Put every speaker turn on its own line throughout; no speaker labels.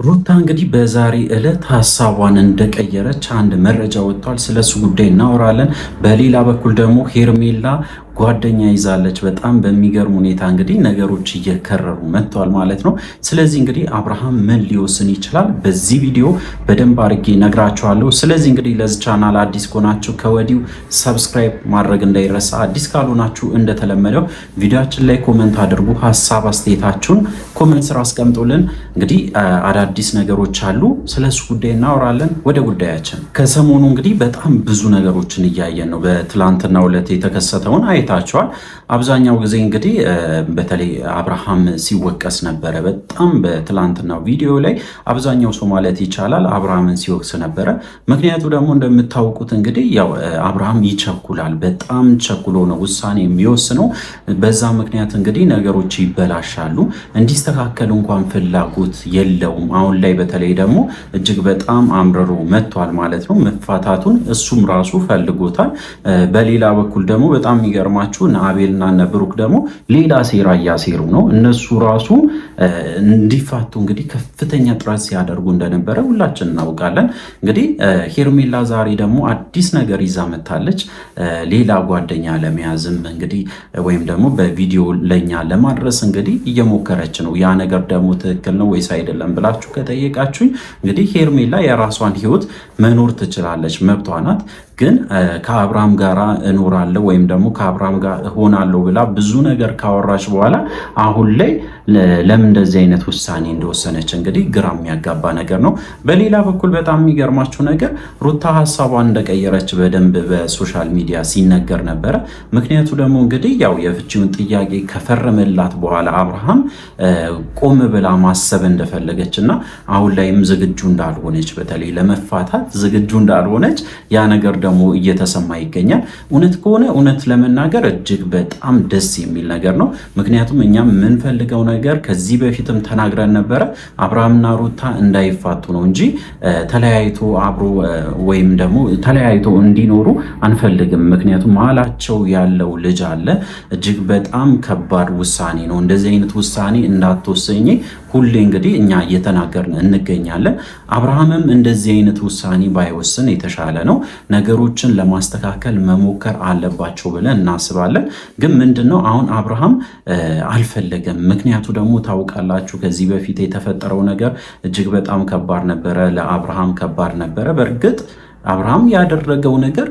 ሩታ እንግዲህ በዛሬ ዕለት ሐሳቧን እንደቀየረች አንድ መረጃ ወጥቷል። ስለሱ ጉዳይ እናወራለን። በሌላ በኩል ደግሞ ሄርሜላ ጓደኛ ይዛለች። በጣም በሚገርም ሁኔታ እንግዲህ ነገሮች እየከረሩ መጥተዋል ማለት ነው። ስለዚህ እንግዲህ አብርሃም ምን ሊወስን ይችላል በዚህ ቪዲዮ በደንብ አድርጌ ነግራችኋለሁ። ስለዚህ እንግዲህ ለዚህ ቻናል አዲስ ከሆናችሁ ከወዲሁ ሰብስክራይብ ማድረግ እንዳይረሳ፣ አዲስ ካልሆናችሁ እንደተለመደው ቪዲዮአችን ላይ ኮሜንት አድርጉ፣ ሀሳብ አስተያየታችሁን ኮሜንት ስራ አስቀምጡልን። እንግዲህ አዳዲስ ነገሮች አሉ፣ ስለሱ ጉዳይ እናወራለን። ወደ ጉዳያችን ከሰሞኑ እንግዲህ በጣም ብዙ ነገሮችን እያየን ነው። በትላንትናው ዕለት የተከሰተውን አይታችኋል። አብዛኛው ጊዜ እንግዲህ በተለይ አብርሃም ሲወቀስ ነበረ። በጣም በትላንትናው ቪዲዮ ላይ አብዛኛው ሰው ማለት ይቻላል አብርሃምን ሲወቅስ ነበረ። ምክንያቱ ደግሞ እንደምታውቁት እንግዲህ ያው አብርሃም ይቸኩላል። በጣም ቸኩሎ ነው ውሳኔ የሚወስነው። በዛ ምክንያት እንግዲህ ነገሮች ይበላሻሉ። እንዲስተካከል እንኳን ፍላጎት የለውም። አሁን ላይ በተለይ ደግሞ እጅግ በጣም አምርሮ መጥቷል ማለት ነው። መፋታቱን እሱም ራሱ ፈልጎታል። በሌላ በኩል ደግሞ በጣም የሚገርማችሁ አቤልና ብሩክ ደግሞ ሌላ ሴራ እያሴሩ ነው። እነሱ ራሱ እንዲፋቱ እንግዲህ ከፍተኛ ጥረት ሲያደርጉ እንደነበረ ሁላችን እናውቃለን። እንግዲህ ሄርሜላ ዛሬ ደግሞ አዲስ ነገር ይዛ መታለች። ሌላ ጓደኛ ለመያዝም እንግዲህ ወይም ደግሞ በቪዲዮ ለኛ ለማድረስ እንግዲህ እየሞከረች ነው። ያ ነገር ደግሞ ትክክል ነው ወይስ አይደለም ብላችሁ ከጠየቃችሁኝ እንግዲህ ሄርሜላ የራሷን ሕይወት መኖር ትችላለች፣ መብቷ ናት። ግን ከአብርሃም ጋር እኖራለሁ ወይም ደግሞ ከአብርሃም ጋር እሆናለሁ ብላ ብዙ ነገር ካወራች በኋላ አሁን ላይ ለምን እንደዚህ አይነት ውሳኔ እንደወሰነች እንግዲህ ግራ የሚያጋባ ነገር ነው። በሌላ በኩል በጣም የሚገርማችሁ ነገር ሩታ ሀሳቧን እንደቀየረች በደንብ በሶሻል ሚዲያ ሲነገር ነበረ። ምክንያቱ ደግሞ እንግዲህ ያው የፍቺውን ጥያቄ ከፈረመላት በኋላ አብርሃም ቆም ብላ ማሰብ እንደፈለገች እና አሁን ላይም ዝግጁ እንዳልሆነች፣ በተለይ ለመፋታት ዝግጁ እንዳልሆነች ያ ነገር ደግሞ እየተሰማ ይገኛል። እውነት ከሆነ እውነት ለመናገር እጅግ በጣም ደስ የሚል ነገር ነው። ምክንያቱም እኛም የምንፈልገው ነገር ከዚህ በፊትም ተናግረን ነበረ፣ አብርሃምና ሩታ እንዳይፋቱ ነው እንጂ ተለያይቶ አብሮ ወይም ደግሞ ተለያይቶ እንዲኖሩ አንፈልግም። ምክንያቱም መሀላቸው ያለው ልጅ አለ። እጅግ በጣም ከባድ ውሳኔ ነው። እንደዚህ አይነት ውሳኔ እንዳትወሰኝ ሁሌ እንግዲህ እኛ እየተናገርን እንገኛለን። አብርሃምም እንደዚህ አይነት ውሳኔ ባይወስን የተሻለ ነው። ነገሮችን ለማስተካከል መሞከር አለባቸው ብለን እናስባለን። ግን ምንድነው አሁን አብርሃም አልፈለገም። ምክንያቱ ደግሞ ታውቃላችሁ፣ ከዚህ በፊት የተፈጠረው ነገር እጅግ በጣም ከባድ ነበረ። ለአብርሃም ከባድ ነበረ። በእርግጥ አብርሃም ያደረገው ነገር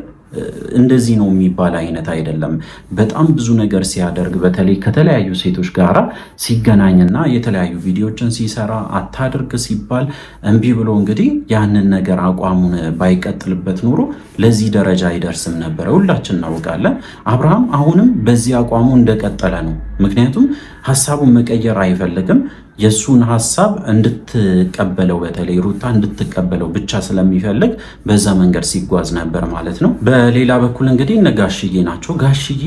እንደዚህ ነው የሚባል አይነት አይደለም። በጣም ብዙ ነገር ሲያደርግ በተለይ ከተለያዩ ሴቶች ጋር ሲገናኝና የተለያዩ ቪዲዮችን ሲሰራ አታድርግ ሲባል እምቢ ብሎ እንግዲህ ያንን ነገር አቋሙን ባይቀጥልበት ኖሮ ለዚህ ደረጃ አይደርስም ነበረ። ሁላችን እናውቃለን። አብርሃም አሁንም በዚህ አቋሙ እንደቀጠለ ነው። ምክንያቱም ሀሳቡን መቀየር አይፈልግም። የሱን ሀሳብ እንድትቀበለው በተለይ ሩታ እንድትቀበለው ብቻ ስለሚፈልግ በዛ መንገድ ሲጓዝ ነበር ማለት ነው። በሌላ በኩል እንግዲህ እነ ጋሽዬ ናቸው። ጋሽዬ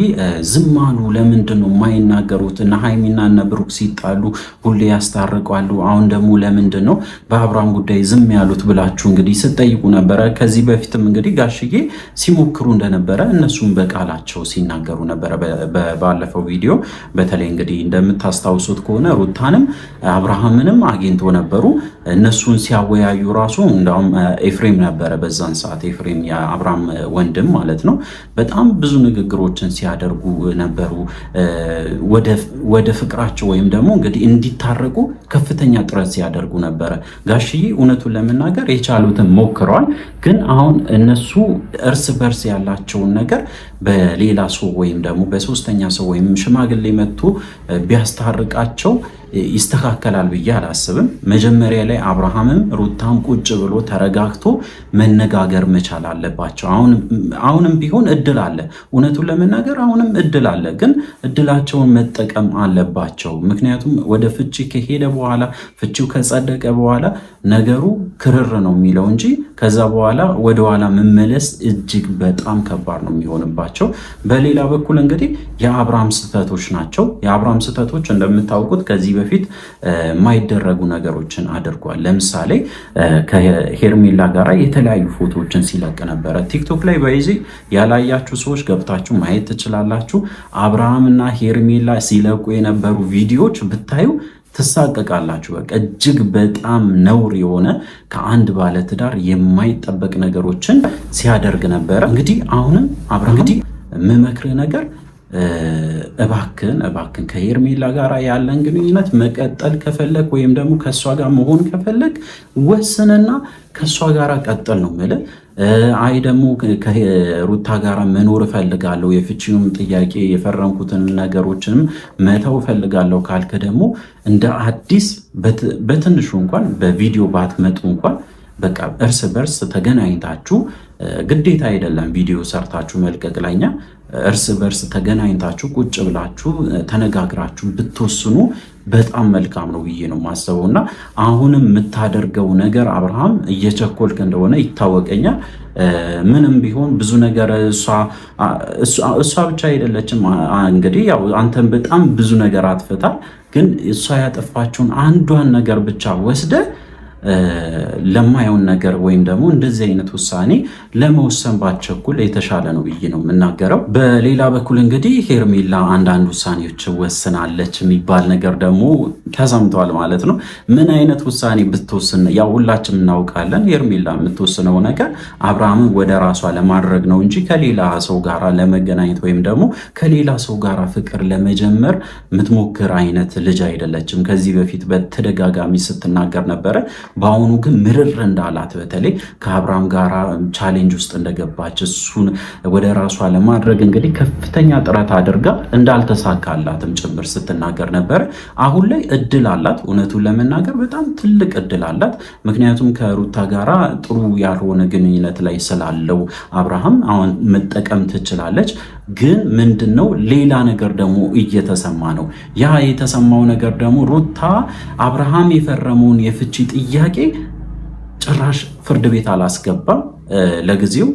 ዝም አሉ። ለምንድን ነው የማይናገሩት? እነ ሃይሚና እነ ብሩክ ሲጣሉ ሁሌ ያስታርቃሉ። አሁን ደግሞ ለምንድን ነው በአብርሃም ጉዳይ ዝም ያሉት ብላችሁ እንግዲህ ስትጠይቁ ነበረ። ከዚህ በፊትም እንግዲህ ጋሽዬ ሲሞክሩ እንደነበረ እነሱም በቃላቸው ሲናገሩ ነበረ። ባለፈው ቪዲዮ በተለይ እንግዲህ እንደምታስታውሱት ከሆነ ሩታንም አብርሃምንም አግኝቶ ነበሩ። እነሱን ሲያወያዩ ራሱ እንዳውም ኤፍሬም ነበረ በዛን ሰዓት፣ ኤፍሬም የአብርሃም ወንድም ማለት ነው። በጣም ብዙ ንግግሮችን ሲያደርጉ ነበሩ። ወደ ፍቅራቸው ወይም ደግሞ እንግዲህ እንዲታረቁ ከፍተኛ ጥረት ሲያደርጉ ነበረ። ጋሽዬ እውነቱን ለመናገር የቻሉትን ሞክረዋል። ግን አሁን እነሱ እርስ በርስ ያላቸውን ነገር በሌላ ሰው ወይም ደግሞ በሶስተኛ ሰው ወይም ሽማግሌ መጥቶ ቢያስታርቃቸው ይስተካከላል ብዬ አላስብም። መጀመሪያ ላይ አብርሃምም ሩታም ቁጭ ብሎ ተረጋግቶ መነጋገር መቻል አለባቸው። አሁንም ቢሆን እድል አለ። እውነቱን ለመናገር አሁንም እድል አለ፣ ግን እድላቸውን መጠቀም አለባቸው። ምክንያቱም ወደ ፍቺ ከሄደ በኋላ ፍቺው ከጸደቀ በኋላ ነገሩ ክርር ነው የሚለው እንጂ ከዛ በኋላ ወደኋላ መመለስ እጅግ በጣም ከባድ ነው የሚሆንባቸው። በሌላ በኩል እንግዲህ የአብርሃም ስህተቶች ናቸው። የአብርሃም ስህተቶች እንደምታውቁት ከዚህ በፊት የማይደረጉ ነገሮችን አድርጓል። ለምሳሌ ከሄርሜላ ጋር የተለያዩ ፎቶዎችን ሲለቅ ነበረ ቲክቶክ ላይ። በይዚ ያላያችሁ ሰዎች ገብታችሁ ማየት ትችላላችሁ። አብርሃምና ሄርሜላ ሲለቁ የነበሩ ቪዲዮዎች ብታዩ ትሳቀቃላችሁ። በቃ እጅግ በጣም ነውር የሆነ ከአንድ ባለትዳር የማይጠበቅ ነገሮችን ሲያደርግ ነበረ። እንግዲህ አሁንም አብርሃም እንግዲህ የምመክርህ ነገር እባክን ከሄርሜላ ጋር ያለን ግንኙነት መቀጠል ከፈለግ ወይም ደግሞ ከእሷ ጋር መሆን ከፈለግ ወስንና ከእሷ ጋር ቀጥል ነው የምልህ። አይ ደግሞ ከሩታ ጋር መኖር እፈልጋለሁ፣ የፍቺውም ጥያቄ የፈረምኩትን ነገሮችንም መተው እፈልጋለሁ ካልክ ደግሞ እንደ አዲስ በትንሹ እንኳን በቪዲዮ ባትመጡ እንኳን በቃ እርስ በርስ ተገናኝታችሁ ግዴታ አይደለም ቪዲዮ ሰርታችሁ መልቀቅ ላይኛ እርስ በርስ ተገናኝታችሁ ቁጭ ብላችሁ ተነጋግራችሁ ብትወስኑ በጣም መልካም ነው ብዬ ነው የማስበው። እና አሁንም የምታደርገው ነገር አብርሃም እየቸኮልክ እንደሆነ ይታወቀኛል። ምንም ቢሆን ብዙ ነገር እሷ ብቻ አይደለችም። እንግዲህ ያው አንተን በጣም ብዙ ነገር አጥፍታል። ግን እሷ ያጠፋችውን አንዷን ነገር ብቻ ወስደ ለማየውን ነገር ወይም ደግሞ እንደዚህ አይነት ውሳኔ ለመወሰን ባትቸኩል የተሻለ ነው ብዬ ነው የምናገረው። በሌላ በኩል እንግዲህ ሄርሜላ አንዳንድ ውሳኔዎች ወስናለች የሚባል ነገር ደግሞ ተሰምቷል ማለት ነው። ምን አይነት ውሳኔ ብትወስን ያው ሁላችንም እናውቃለን። ሄርሜላ የምትወስነው ነገር አብርሃምን ወደ ራሷ ለማድረግ ነው እንጂ ከሌላ ሰው ጋር ለመገናኘት ወይም ደግሞ ከሌላ ሰው ጋር ፍቅር ለመጀመር የምትሞክር አይነት ልጅ አይደለችም። ከዚህ በፊት በተደጋጋሚ ስትናገር ነበረ። በአሁኑ ግን ምርር እንዳላት በተለይ ከአብርሃም ጋር ቻሌንጅ ውስጥ እንደገባች እሱን ወደ ራሷ ለማድረግ እንግዲህ ከፍተኛ ጥረት አድርጋ እንዳልተሳካላትም ጭምር ስትናገር ነበረ። አሁን ላይ እድል አላት፣ እውነቱን ለመናገር በጣም ትልቅ እድል አላት። ምክንያቱም ከሩታ ጋራ ጥሩ ያልሆነ ግንኙነት ላይ ስላለው አብርሃም አሁን መጠቀም ትችላለች። ግን ምንድነው ሌላ ነገር ደግሞ እየተሰማ ነው። ያ የተሰማው ነገር ደግሞ ሩታ አብርሃም የፈረመውን የፍቺ ጥያቄ ጭራሽ ፍርድ ቤት አላስገባም፣ ለጊዜው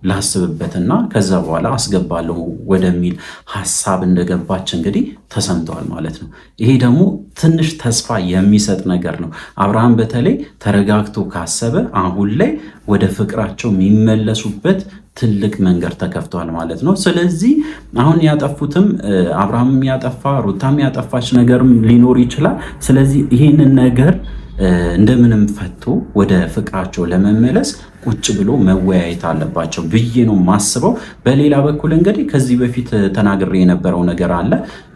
ላስብበትና ከዛ በኋላ አስገባለሁ ወደሚል ሐሳብ እንደገባች እንግዲህ ተሰምተዋል ማለት ነው። ይሄ ደግሞ ትንሽ ተስፋ የሚሰጥ ነገር ነው። አብርሃም በተለይ ተረጋግቶ ካሰበ አሁን ላይ ወደ ፍቅራቸው የሚመለሱበት ትልቅ መንገድ ተከፍቷል ማለት ነው። ስለዚህ አሁን ያጠፉትም አብርሃም ያጠፋ ሩታም ያጠፋች ነገርም ሊኖር ይችላል። ስለዚህ ይህንን ነገር እንደምንም ፈቶ ወደ ፍቅራቸው ለመመለስ ቁጭ ብሎ መወያየት አለባቸው ብዬ ነው ማስበው። በሌላ በኩል እንግዲህ ከዚህ በፊት ተናግሬ የነበረው ነገር አለ።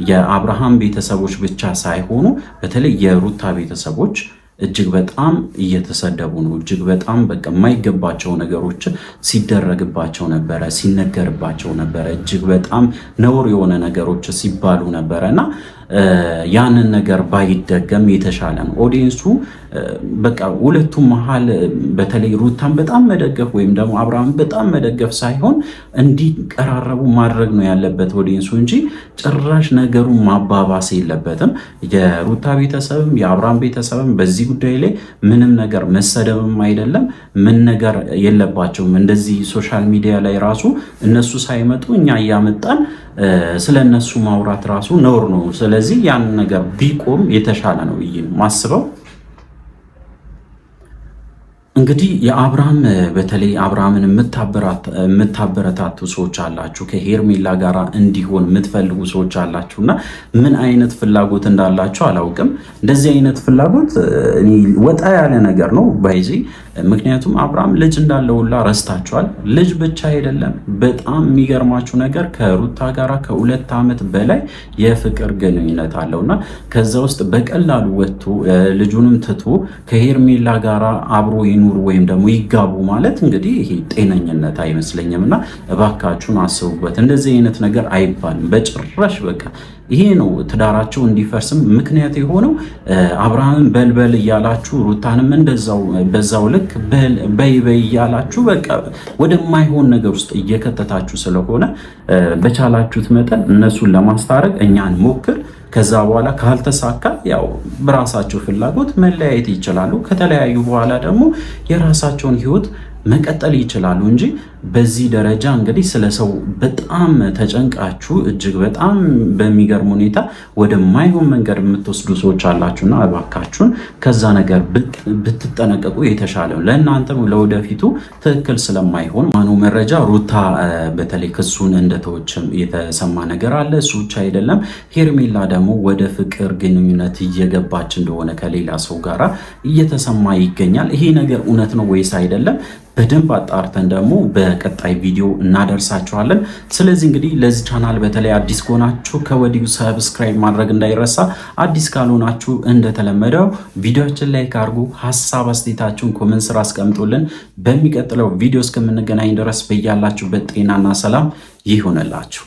የአብርሃም ቤተሰቦች ብቻ ሳይሆኑ በተለይ የሩታ ቤተሰቦች እጅግ በጣም እየተሰደቡ ነው። እጅግ በጣም በቃ የማይገባቸው ነገሮች ሲደረግባቸው ነበረ፣ ሲነገርባቸው ነበረ። እጅግ በጣም ነውር የሆነ ነገሮች ሲባሉ ነበረ እና ያንን ነገር ባይደገም የተሻለ ነው። ኦዲየንሱ በቃ ሁለቱም መሀል በተለይ ሩታን በጣም መደገፍ ወይም ደግሞ አብርሃም በጣም መደገፍ ሳይሆን እንዲቀራረቡ ማድረግ ነው ያለበት ኦዲየንሱ እንጂ ጭራሽ ነገሩን ማባባስ የለበትም። የሩታ ቤተሰብም የአብርሃም ቤተሰብም በዚህ ጉዳይ ላይ ምንም ነገር መሰደብም አይደለም ምን ነገር የለባቸውም። እንደዚህ ሶሻል ሚዲያ ላይ ራሱ እነሱ ሳይመጡ እኛ እያመጣን ስለ እነሱ ማውራት ራሱ ነውር ነው። ስለዚህ ያን ነገር ቢቆም የተሻለ ነው ብዬ ማስበው። እንግዲህ የአብርሃም በተለይ አብርሃምን የምታበረታቱ ሰዎች አላችሁ፣ ከሄርሜላ ጋር እንዲሆን የምትፈልጉ ሰዎች አላችሁና ምን አይነት ፍላጎት እንዳላችሁ አላውቅም። እንደዚህ አይነት ፍላጎት ወጣ ያለ ነገር ነው ባይዚ። ምክንያቱም አብርሃም ልጅ እንዳለው ሁላ ረስታችኋል። ልጅ ብቻ አይደለም፣ በጣም የሚገርማችሁ ነገር ከሩታ ጋራ ከ2 ዓመት በላይ የፍቅር ግንኙነት አለውና ከዛ ውስጥ በቀላሉ ወጥቶ ልጁንም ትቶ ከሄርሜላ ጋራ አብሮ ይኑር ወይም ደግሞ ይጋቡ ማለት እንግዲህ ይሄ ጤነኝነት አይመስለኝም። እና እባካችሁን አስቡበት። እንደዚህ አይነት ነገር አይባልም በጭራሽ። በቃ ይሄ ነው ትዳራቸው እንዲፈርስም ምክንያት የሆነው። አብርሃምን በልበል እያላችሁ ሩታንም እንደዛው በዛው ልክ በይ እያላችሁ በቃ ወደማይሆን ነገር ውስጥ እየከተታችሁ ስለሆነ በቻላችሁት መጠን እነሱን ለማስታረቅ እኛን ሞክር። ከዛ በኋላ ካልተሳካ ያው በራሳቸው ፍላጎት መለያየት ይችላሉ። ከተለያዩ በኋላ ደግሞ የራሳቸውን ሕይወት መቀጠል ይችላሉ እንጂ በዚህ ደረጃ እንግዲህ ስለ ሰው በጣም ተጨንቃችሁ እጅግ በጣም በሚገርም ሁኔታ ወደማይሆን መንገድ የምትወስዱ ሰዎች አላችሁና እባካችሁን ከዛ ነገር ብትጠነቀቁ የተሻለ ነው። ለእናንተም ለወደፊቱ ትክክል ስለማይሆን ማኑ መረጃ ሩታ በተለይ ክሱን እንደተወችም የተሰማ ነገር አለ። እሱ ብቻ አይደለም፣ ሄርሜላ ደግሞ ወደ ፍቅር ግንኙነት እየገባች እንደሆነ ከሌላ ሰው ጋራ እየተሰማ ይገኛል። ይሄ ነገር እውነት ነው ወይስ አይደለም? በደንብ አጣርተን ደግሞ በቀጣይ ቪዲዮ እናደርሳችኋለን። ስለዚህ እንግዲህ ለዚህ ቻናል በተለይ አዲስ ከሆናችሁ ከወዲሁ ሰብስክራይብ ማድረግ እንዳይረሳ፣ አዲስ ካልሆናችሁ እንደተለመደው ቪዲዮችን ላይክ አድርጉ፣ ሀሳብ አስተያየታችሁን ኮሜንት ስራ አስቀምጡልን። በሚቀጥለው ቪዲዮ እስከምንገናኝ ድረስ በያላችሁበት ጤናና ሰላም ይሁንላችሁ።